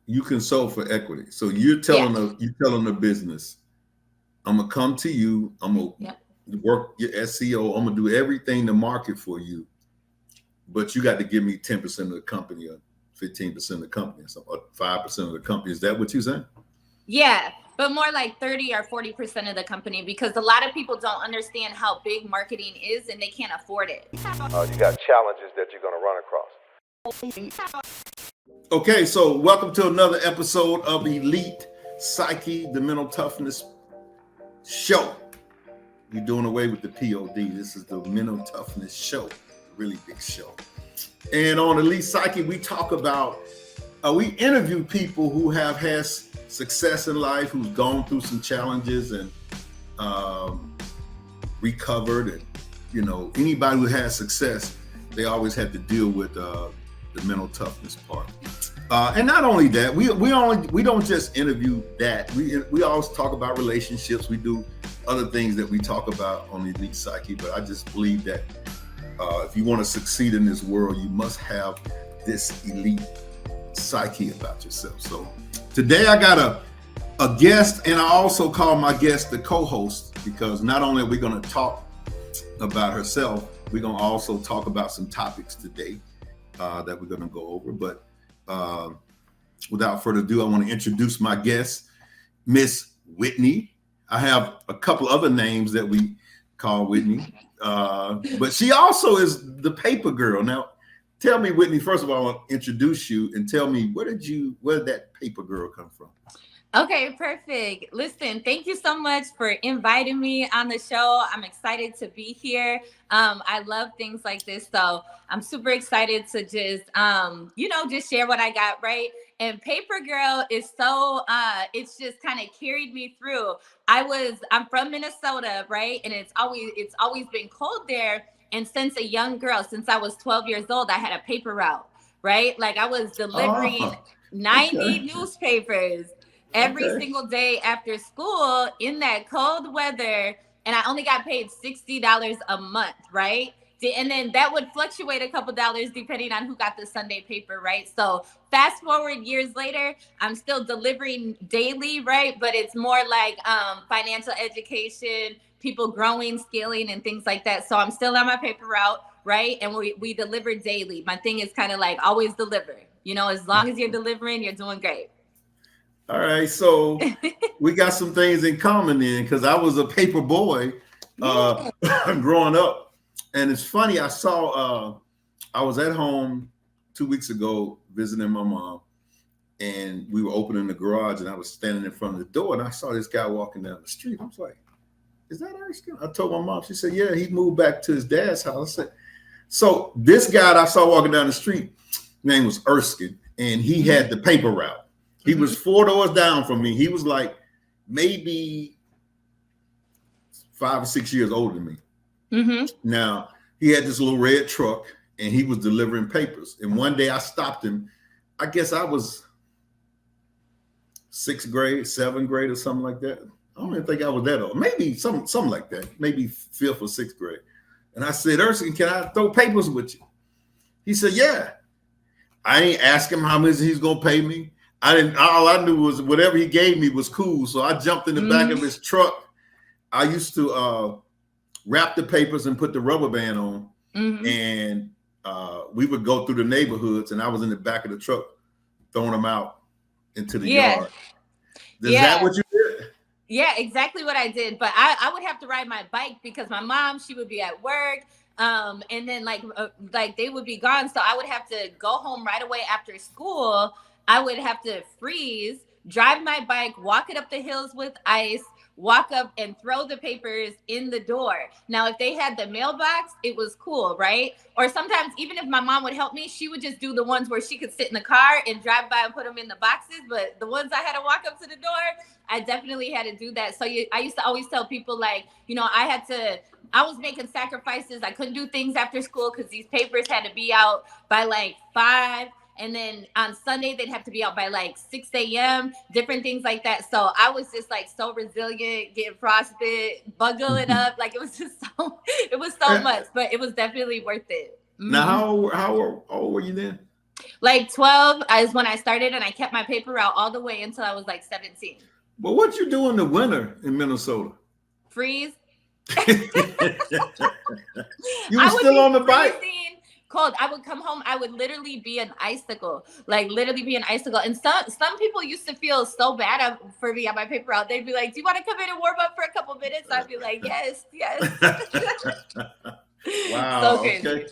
you consult for equity. So you're Yeah. telling the business, I'm gonna come to you. I'm gonna Yeah. work your SEO. I'm gonna do everything to market for you, but you got to give me 10% of the company or 15% of the company or 5% of the company. Is that what you're saying? Yeah, but more like 30 or 40% of the company, because a lot of people don't understand how big marketing is and they can't afford it. You got challenges that you're going to run across. Okay, so welcome to another episode of Elite Psyche, the Mental Toughness Show. We're doing away with the POD. This is the Mental Toughness Show, really big show. And on Elite Psyche, we talk about, we interview people who have had success in life, who's gone through some challenges and recovered. And, you know, anybody who has success, they always have to deal with the mental toughness part. And not only that, we don't just interview that. We always talk about relationships. We do other things that we talk about on Elite Psyche. But I just believe that if you want to succeed in this world, you must have this elite psyche about yourself. So today I got a guest, and I also call my guest the co-host, because not only are we going to talk about herself, we're going to also talk about some topics today that we're going to go over. But without further ado, I want to introduce my guest, Miss Whitney. I have a couple other names that we call Whitney, but she also is the paper girl. Now, tell me, Whitney, first of all, I want to introduce you and tell me, where did that paper girl come from? Okay, perfect. Listen, thank you so much for inviting me on the show. I'm excited to be here. I love things like this. So I'm super excited to just, just share what I got, right? And Paper Girl is so, it's just kind of carried me through. I'm from Minnesota, right? And it's always been cold there. And since a young girl, since I was 12 years old, I had a paper route, right? Like I was delivering 90 Okay. newspapers every Okay. single day after school in that cold weather, and I only got paid $60 a month, right? And then that would fluctuate a couple dollars depending on who got the Sunday paper, right? So fast forward years later, I'm still delivering daily, right? But it's more like financial education, people growing, scaling, and things like that. So I'm still on my paper route, right? And we deliver daily. My thing is kind of like always deliver. You know, as long as you're delivering, you're doing great. All right, so we got some things in common then, because I was a paper boy Yeah. growing up, and it's funny. I was at home 2 weeks ago visiting my mom, and we were opening the garage, and I was standing in front of the door, and I saw this guy walking down the street. I was like, "Is that Erskine?" I told my mom. She said, "Yeah, he moved back to his dad's house." I said, "So this guy that I saw walking down the street, name was Erskine, and he had the paper route. He was 4 doors down from me. He was like maybe 5 or 6 years older than me. Mm-hmm. Now, he had this little red truck, and he was delivering papers. And one day I stopped him. I guess I was 6th grade, 7th grade, or something like that. I don't even think I was that old. Maybe something like that. Maybe 5th or 6th grade. And I said, "Erskine, can I throw papers with you?" He said, "Yeah." I ain't ask him how much he's gonna pay me. I didn't. All I knew was whatever he gave me was cool. So I jumped in the back of his truck. I used to wrap the papers and put the rubber band on, and we would go through the neighborhoods, and I was in the back of the truck throwing them out into the Yeah. yard. Is that Yeah. what you did? Yeah, exactly what I did. But I would have to ride my bike because my mom, she would be at work. And then like they would be gone. So I would have to go home right away after school. I would have to freeze, drive my bike, walk it up the hills with ice, walk up and throw the papers in the door. Now, if they had the mailbox, it was cool, right? Or sometimes even if my mom would help me, she would just do the ones where she could sit in the car and drive by and put them in the boxes. But the ones I had to walk up to the door, I definitely had to do that. So I used to always tell people like, I was making sacrifices. I couldn't do things after school because these papers had to be out by like 5. And then on Sunday, they'd have to be out by like 6 a.m., different things like that. So I was just like so resilient, getting frostbite, buckling up. Like it was just it was so much, but it was definitely worth it. Now, how old were you then? Like 12 is when I started, and I kept my paper route all the way until I was like 17. But what you do in the winter in Minnesota? Freeze. You were I would still be on the bike? freezing cold. I would come home. I would literally be an icicle, like literally be an icicle. And some people used to feel so bad for me on my paper route. They'd be like, "Do you want to come in and warm up for a couple minutes?" I'd be like, "Yes, yes." So Wow. crazy. Okay.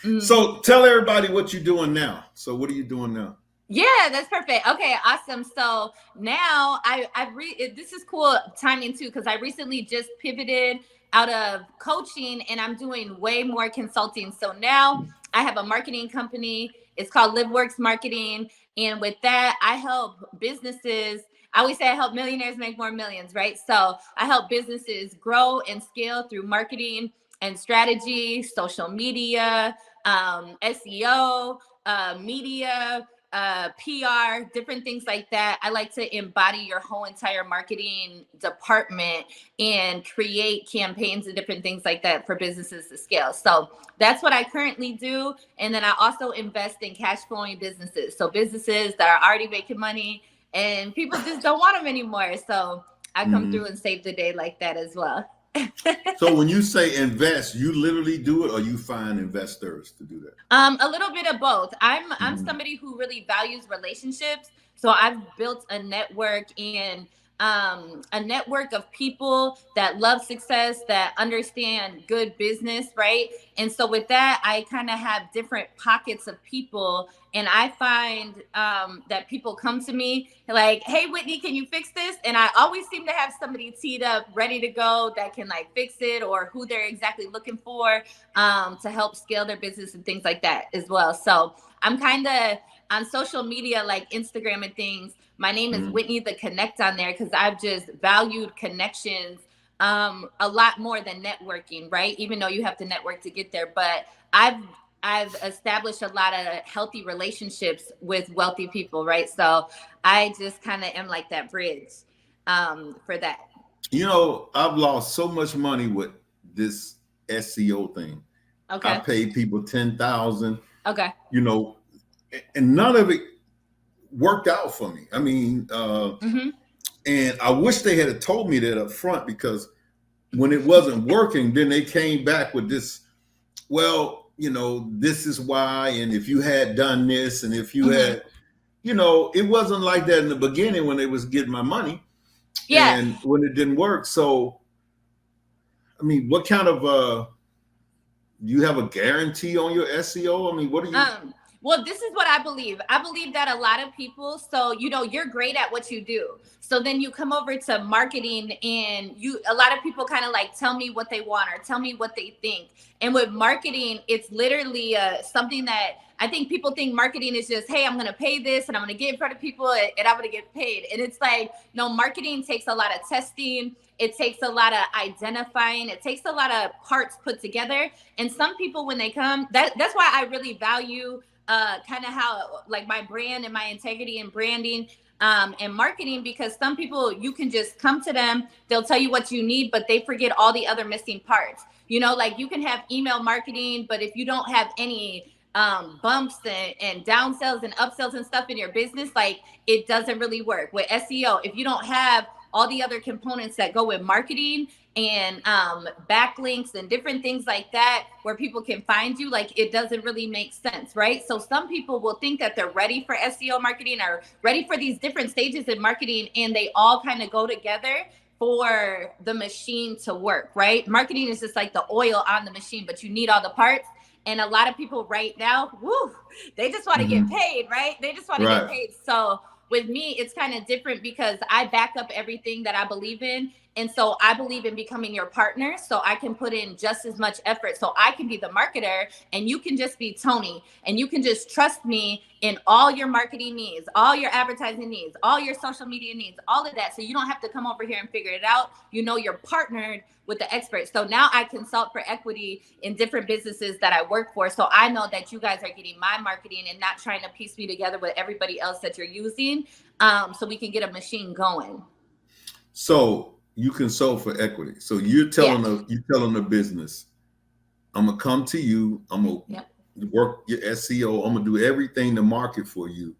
Mhm. So tell everybody what you're doing now. So what are you doing now? Yeah, that's perfect. Okay, awesome. So now this is cool timing too, because I recently just pivoted out of coaching and I'm doing way more consulting. So now I have a marketing company. It's called LiveWorks Marketing. And with that, I help businesses. I always say I help millionaires make more millions, right? So I help businesses grow and scale through marketing and strategy, social media, SEO, media, PR, different things like that. I like to embody your whole entire marketing department and create campaigns and different things like that for businesses to scale. So that's what I currently do. And then I also invest in cash flowing businesses. So businesses that are already making money and people just don't want them anymore. So I come through and save the day like that as well. So when you say invest, you literally do it, or you find investors to do that? A little bit of both. I'm Mhm. somebody who really values relationships. So I've built a network of people that love success, that understand good business, right? And so with that, I kind of have different pockets of people, and I find that people come to me like, "Hey, Whitney, can you fix this?" And I always seem to have somebody teed up, ready to go, that can like fix it or who they're exactly looking for to help scale their business and things like that as well. So I'm kind of on social media like Instagram and things. My name is Mhm. Whitney the Connect on there because I've just valued connections a lot more than networking, right? Even though you have to network to get there, but I've I've established a lot of healthy relationships with wealthy people, right? So I just kind of am like that bridge for that. You know, I've lost so much money with this SEO thing. I Okay. paid people 10,000. Okay. You know, and none of it worked out for me. I mean, Mm-hmm. and I wish they had told me that up front, because when it wasn't working, then they came back with this. Well, you know, this is why, and if you had done this, and if you Mm-hmm. had, you know, it wasn't like that in the beginning when they was getting my money, Yeah. and when it didn't work. So, I mean, what kind of do you have a guarantee on your SEO? I mean, what do you? Well, this is what I believe. I believe that a lot of people, so you're great at what you do. So then you come over to marketing and a lot of people kind of like tell me what they want or tell me what they think. And with marketing, it's literally something that I think people think marketing is just, hey, I'm going to pay this and I'm going to get in front of people and I'm going to get paid. And it's like, no, marketing takes a lot of testing. It takes a lot of identifying. It takes a lot of parts put together. And some people, when they come, that's why I really value kind of how like my brand and my integrity and branding and marketing, because some people you can just come to them, they'll tell you what you need, but they forget all the other missing parts. Like you can have email marketing, but if you don't have any bumps and downsells and upsells and stuff in your business, like it doesn't really work. With SEO, if you don't have all the other components that go with marketing and backlinks and different things like that where people can find you, like it doesn't really make sense, right? So some people will think that they're ready for SEO marketing or ready for these different stages in marketing, and they all kind of go together for the machine to work, right? Marketing is just like the oil on the machine, but you need all the parts. And a lot of people right now, woo, they just want to get Mhm. paid, right? They just want to get Right. paid. So with me, it's kind of different because I back up everything that I believe in. And so I believe in becoming your partner so I can put in just as much effort. So I can be the marketer and you can just be Tony, and you can just trust me in all your marketing needs, all your advertising needs, all your social media needs, all of that. So you don't have to come over here and figure it out. You're partnered with the experts. So now I consult for equity in different businesses that I work for. So I know that you guys are getting my marketing and not trying to piece me together with everybody else that you're using, so we can get a machine going. So you consult for equity. So Yeah. you're telling the business, I'm gonna come to you. I'm gonna Yep. work your SEO. I'm gonna do everything to market for you,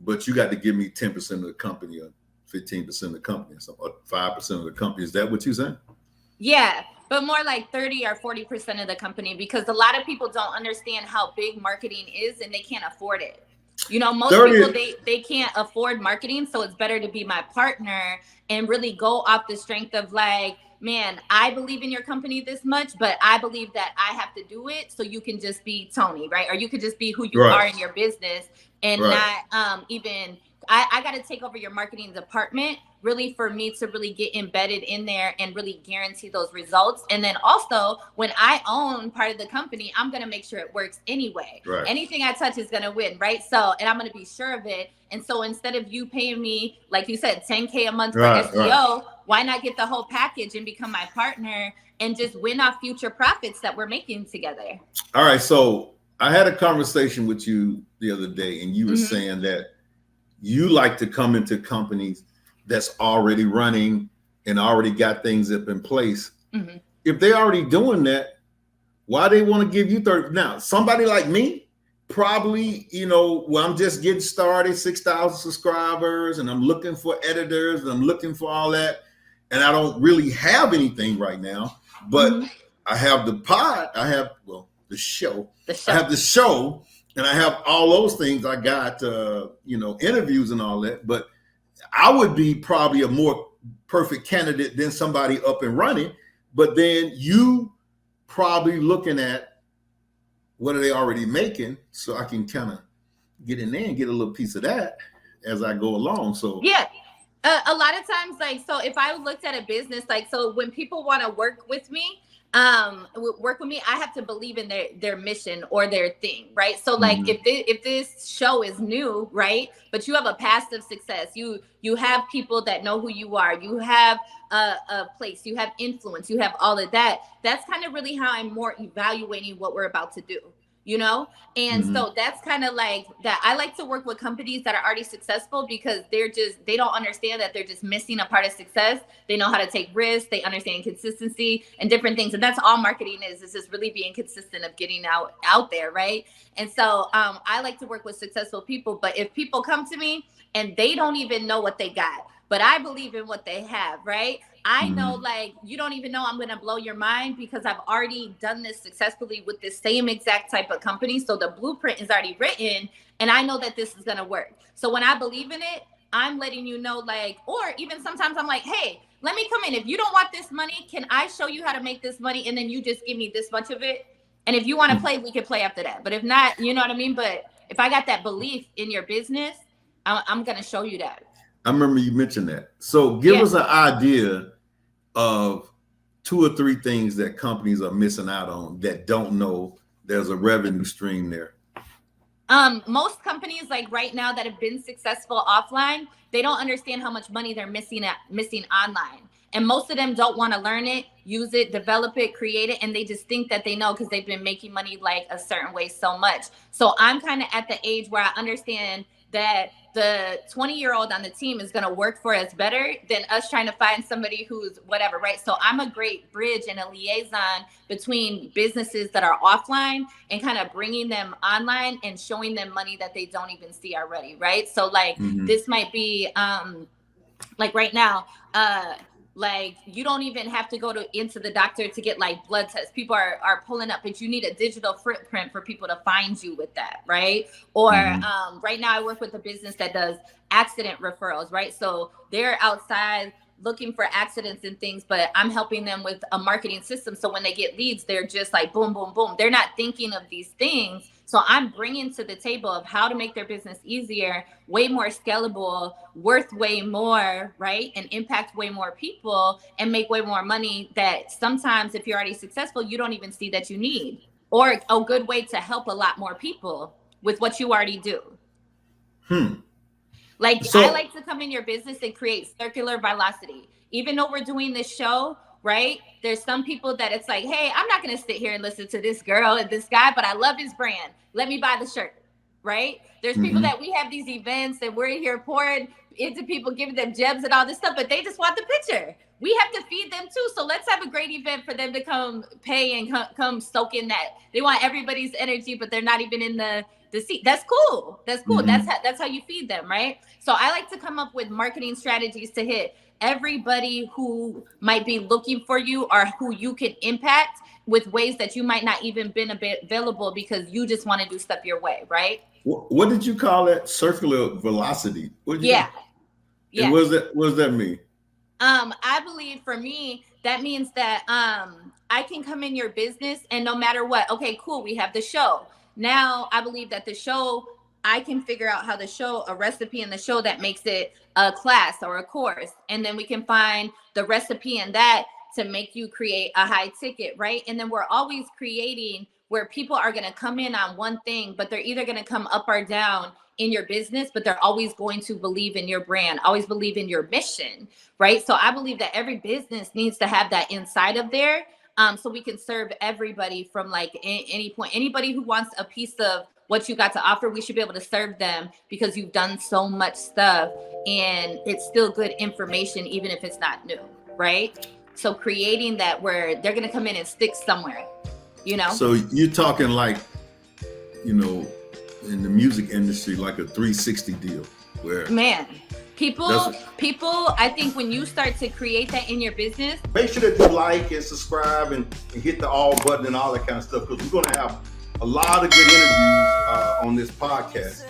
but you got to give me 10% of the company or 15% of the company or 5% of the company. Is that what you're saying? Yeah, but more like 30 or 40% of the company, because a lot of people don't understand how big marketing is and they can't afford it. You know, most 30. people, they can't afford marketing, so it's better to be my partner and really go off the strength of like, man, I believe in your company this much, but I believe that I have to do it so you can just be Tony, right? Or you could just be who you Right. are in your business and Right. not even I got to take over your marketing department really for me to really get embedded in there and really guarantee those results. And then also when I own part of the company, I'm going to make sure it works anyway. Right. Anything I touch is going to win. Right. So, and I'm going to be sure of it. And so instead of you paying me, like you said, 10K a month for SEO, why not get the whole package and become my partner and just win off future profits that we're making together? All right. So I had a conversation with you the other day and you were saying that you like to come into companies that's already running and already got things up in place. If they're already doing that, why they want to give you 30? Now, somebody like me, probably, I'm just getting started, 6,000 subscribers, and I'm looking for editors, and I'm looking for all that. And I don't really have anything right now, but I have the pod, I have, the show. I have the show, and I have all those things. I got, interviews and all that, but I would be probably a more perfect candidate than somebody up and running. But then you probably looking at what are they already making, so I can kind of get in there and get a little piece of that as I go along. So yeah. A lot of times, like, so if I looked at a business, like, so when people want to work with me, I have to believe in their mission or their thing, right? So like if this show is new, right, but you have a past of success, you have people that know who you are, you have a place, you have influence, you have all of that. That's kind of really how I'm more evaluating what we're about to do. And so that's kind of like that. I like to work with companies that are already successful because they don't understand that they're just missing a part of success. They know how to take risks. They understand consistency and different things. And that's all marketing is just really being consistent of getting out there. Right. And so I like to work with successful people, but if people come to me and they don't even know what they got, but I believe in what they have, right? I know, like, you don't even know I'm going to blow your mind because I've already done this successfully with the same exact type of company. So the blueprint is already written and I know that this is going to work. So when I believe in it, I'm letting you know, like, or even sometimes I'm like, hey, let me come in. If you don't want this money, can I show you how to make this money? And then you just give me this much of it. And if you want to play, we can play after that. But if not, you know what I mean? But if I got that belief in your business, I'm going to show you that. I remember you mentioned that. So give us an idea of 2 or 3 things that companies are missing out on that don't know there's a revenue stream there. Most companies, like right now, that have been successful offline, they don't understand how much money they're missing online. And most of them don't want to learn it, use it, develop it, create it. And they just think that they know because they've been making money like a certain way so much. So I'm kind of at the age where I understand that the 20-year-old on the team is going to work for us better than us trying to find somebody who's whatever, right? So I'm a great bridge and a liaison between businesses that are offline and kind of bringing them online and showing them money that they don't even see already, right? So like this might be like right now, like you don't even have to go into the doctor to get like blood tests. People are pulling up, but you need a digital footprint for people to find you with that, right? Or right now I work with a business that does accident referrals, right? So they're outside looking for accidents and things, but I'm helping them with a marketing system. So when they get leads, they're just like boom, boom, boom. They're not thinking of these things. So I'm bringing to the table of how to make their business easier, way more scalable, worth way more, right? And impact way more people and make way more money that sometimes if you're already successful, you don't even see that you need, or a good way to help a lot more people with what you already do. Like, so, I like to come in your business and create circular velocity. Even though we're doing this show, right? There's some people that it's like, hey, I'm not going to sit here and listen to this girl and this guy, but I love his brand. Let me buy the shirt, right? There's people that we have these events and we're here pouring into people, giving them gems and all this stuff, but they just want the picture. We have to feed them too. So let's have a great event for them to come pay and come soak in that. They want everybody's energy, but they're not even in the seat. That's cool. That's cool. That's how you feed them, right? So I like to come up with marketing strategies to hit everybody who might be looking for you or who you can impact with ways that you might not even been available because you just want to do stuff your way, right? What did you call that? Circular velocity. Yeah. And what does that mean? I believe for me, that means that I can come in your business and no matter what, okay, cool, we have the show. Now I believe that the show, I can figure out how the show, a recipe in the show that makes it a class or a course. And then we can find the recipe in that to make you create a high ticket, right? And then we're always creating where people are going to come in on one thing, but they're either going to come up or down in your business, but they're always going to believe in your brand, always believe in your mission, right? So I believe that every business needs to have that inside of there. So we can serve everybody from like any point, anybody who wants a piece of what you got to offer, we should be able to serve them because you've done so much stuff and it's still good information, even if it's not new, right? So creating that where they're going to come in and stick somewhere, you know? So you're talking like, you know, in the music industry, like a 360 deal where people, I think when you start to create that in your business, make sure that you like and subscribe and hit the all button and all that kind of stuff, because we're going to have a lot of good interviews on this podcast.